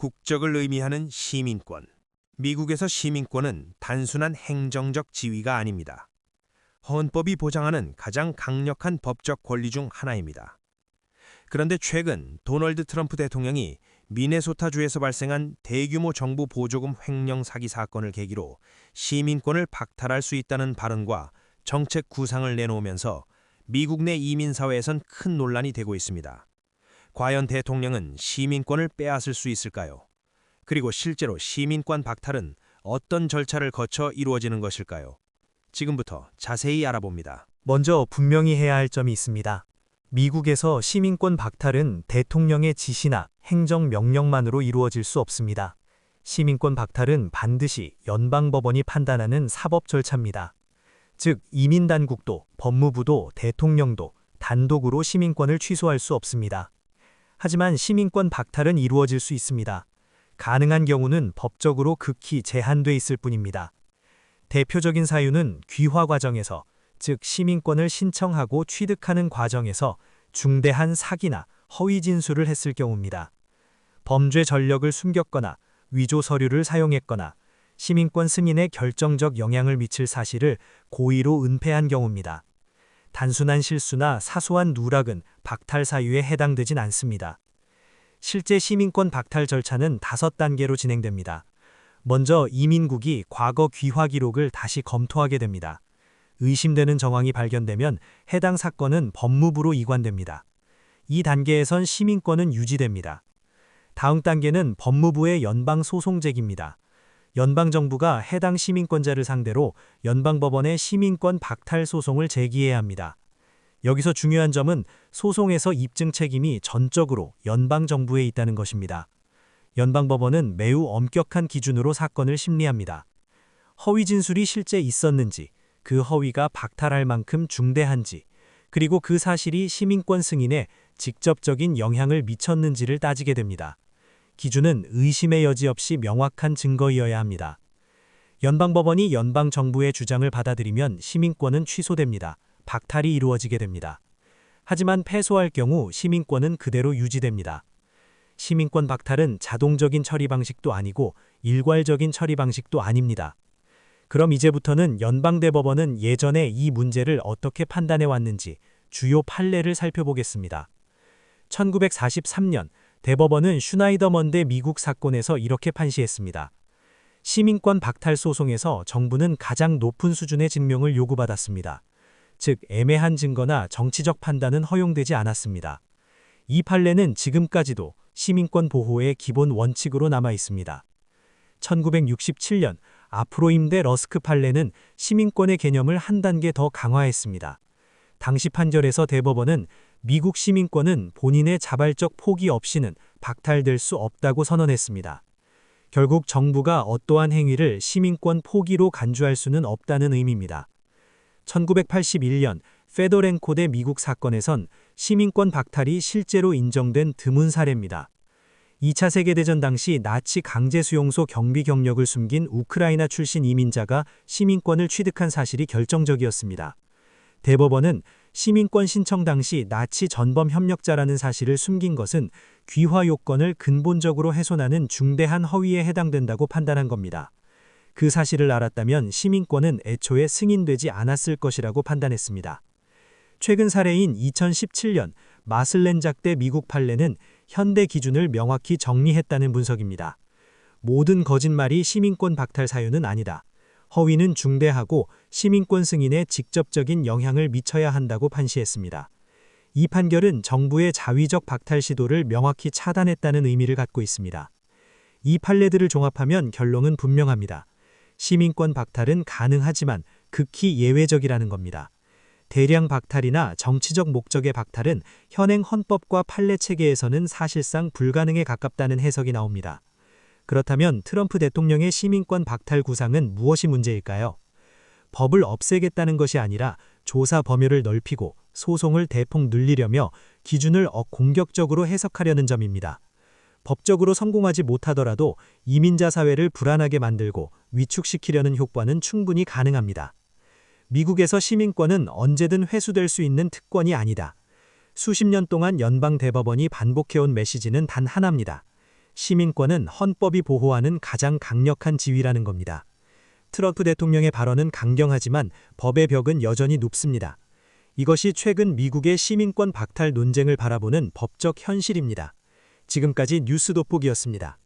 국적을 의미하는 시민권. 미국에서 시민권은 단순한 행정적 지위가 아닙니다. 헌법이 보장하는 가장 강력한 법적 권리 중 하나입니다. 그런데 최근 도널드 트럼프 대통령이 미네소타주에서 발생한 대규모 정부 보조금 횡령 사기 사건을 계기로 시민권을 박탈할 수 있다는 발언과 정책 구상을 내놓으면서 미국 내 이민사회에선 큰 논란이 되고 있습니다. 과연 대통령은 시민권을 빼앗을 수 있을까요? 그리고 실제로 시민권 박탈은 어떤 절차를 거쳐 이루어지는 것일까요? 지금부터 자세히 알아봅니다. 먼저 분명히 해야 할 점이 있습니다. 미국에서 시민권 박탈은 대통령의 지시나 행정명령만으로 이루어질 수 없습니다. 시민권 박탈은 반드시 연방법원이 판단하는 사법 절차입니다. 즉, 이민당국도, 법무부도, 대통령도 단독으로 시민권을 취소할 수 없습니다. 하지만 시민권 박탈은 이루어질 수 있습니다. 가능한 경우는 법적으로 극히 제한돼 있을 뿐입니다. 대표적인 사유는 귀화 과정에서, 즉 시민권을 신청하고 취득하는 과정에서 중대한 사기나 허위 진술을 했을 경우입니다. 범죄 전력을 숨겼거나 위조 서류를 사용했거나 시민권 승인에 결정적 영향을 미칠 사실을 고의로 은폐한 경우입니다. 단순한 실수나 사소한 누락은 박탈 사유에 해당되진 않습니다. 실제 시민권 박탈 절차는 5단계로 진행됩니다. 먼저 이민국이 과거 귀화 기록을 다시 검토하게 됩니다. 의심되는 정황이 발견되면 해당 사건은 법무부로 이관됩니다. 이 단계에선 시민권은 유지됩니다. 다음 단계는 법무부의 연방소송제기입니다. 연방정부가 해당 시민권자를 상대로 연방법원에 시민권 박탈 소송을 제기해야 합니다. 여기서 중요한 점은 소송에서 입증 책임이 전적으로 연방정부에 있다는 것입니다. 연방법원은 매우 엄격한 기준으로 사건을 심리합니다. 허위 진술이 실제 있었는지, 그 허위가 박탈할 만큼 중대한지, 그리고 그 사실이 시민권 승인에 직접적인 영향을 미쳤는지를 따지게 됩니다. 기준은 의심의 여지 없이 명확한 증거이어야 합니다. 연방법원이 연방정부의 주장을 받아들이면 시민권은 취소됩니다. 박탈이 이루어지게 됩니다. 하지만 패소할 경우 시민권은 그대로 유지됩니다. 시민권 박탈은 자동적인 처리 방식도 아니고 일괄적인 처리 방식도 아닙니다. 그럼 이제부터는 연방대법원은 예전에 이 문제를 어떻게 판단해 왔는지 주요 판례를 살펴보겠습니다. 1943년 대법원은 슈나이더먼대 미국 사건에서 이렇게 판시했습니다. 시민권 박탈 소송에서 정부는 가장 높은 수준의 증명을 요구받았습니다. 즉, 애매한 증거나 정치적 판단은 허용되지 않았습니다. 이 판례는 지금까지도 시민권 보호의 기본 원칙으로 남아 있습니다. 1967년 아프로임 대 러스크 판례는 시민권의 개념을 한 단계 더 강화했습니다. 당시 판결에서 대법원은 미국 시민권은 본인의 자발적 포기 없이는 박탈될 수 없다고 선언했습니다. 결국 정부가 어떠한 행위를 시민권 포기로 간주할 수는 없다는 의미입니다. 1981년 페도렌코 대 미국 사건에선 시민권 박탈이 실제로 인정된 드문 사례입니다. 2차 세계대전 당시 나치 강제수용소 경비 경력을 숨긴 우크라이나 출신 이민자가 시민권을 취득한 사실이 결정적이었습니다. 대법원은 시민권 신청 당시 나치 전범 협력자라는 사실을 숨긴 것은 귀화 요건을 근본적으로 훼손하는 중대한 허위에 해당된다고 판단한 겁니다. 그 사실을 알았다면 시민권은 애초에 승인되지 않았을 것이라고 판단했습니다. 최근 사례인 2017년 마슬렌작 대 미국 판례는 현대 기준을 명확히 정리했다는 분석입니다. 모든 거짓말이 시민권 박탈 사유는 아니다. 허위는 중대하고 시민권 승인에 직접적인 영향을 미쳐야 한다고 판시했습니다. 이 판결은 정부의 자위적 박탈 시도를 명확히 차단했다는 의미를 갖고 있습니다. 이 판례들을 종합하면 결론은 분명합니다. 시민권 박탈은 가능하지만 극히 예외적이라는 겁니다. 대량 박탈이나 정치적 목적의 박탈은 현행 헌법과 판례 체계에서는 사실상 불가능에 가깝다는 해석이 나옵니다. 그렇다면 트럼프 대통령의 시민권 박탈 구상은 무엇이 문제일까요? 법을 없애겠다는 것이 아니라 조사 범위를 넓히고 소송을 대폭 늘리려며 기준을 공격적으로 해석하려는 점입니다. 법적으로 성공하지 못하더라도 이민자 사회를 불안하게 만들고 위축시키려는 효과는 충분히 가능합니다. 미국에서 시민권은 언제든 회수될 수 있는 특권이 아니다. 수십 년 동안 연방 대법원이 반복해온 메시지는 단 하나입니다. 시민권은 헌법이 보호하는 가장 강력한 지위라는 겁니다. 트럼프 대통령의 발언은 강경하지만 법의 벽은 여전히 높습니다. 이것이 최근 미국의 시민권 박탈 논쟁을 바라보는 법적 현실입니다. 지금까지 뉴스 돋보기였습니다.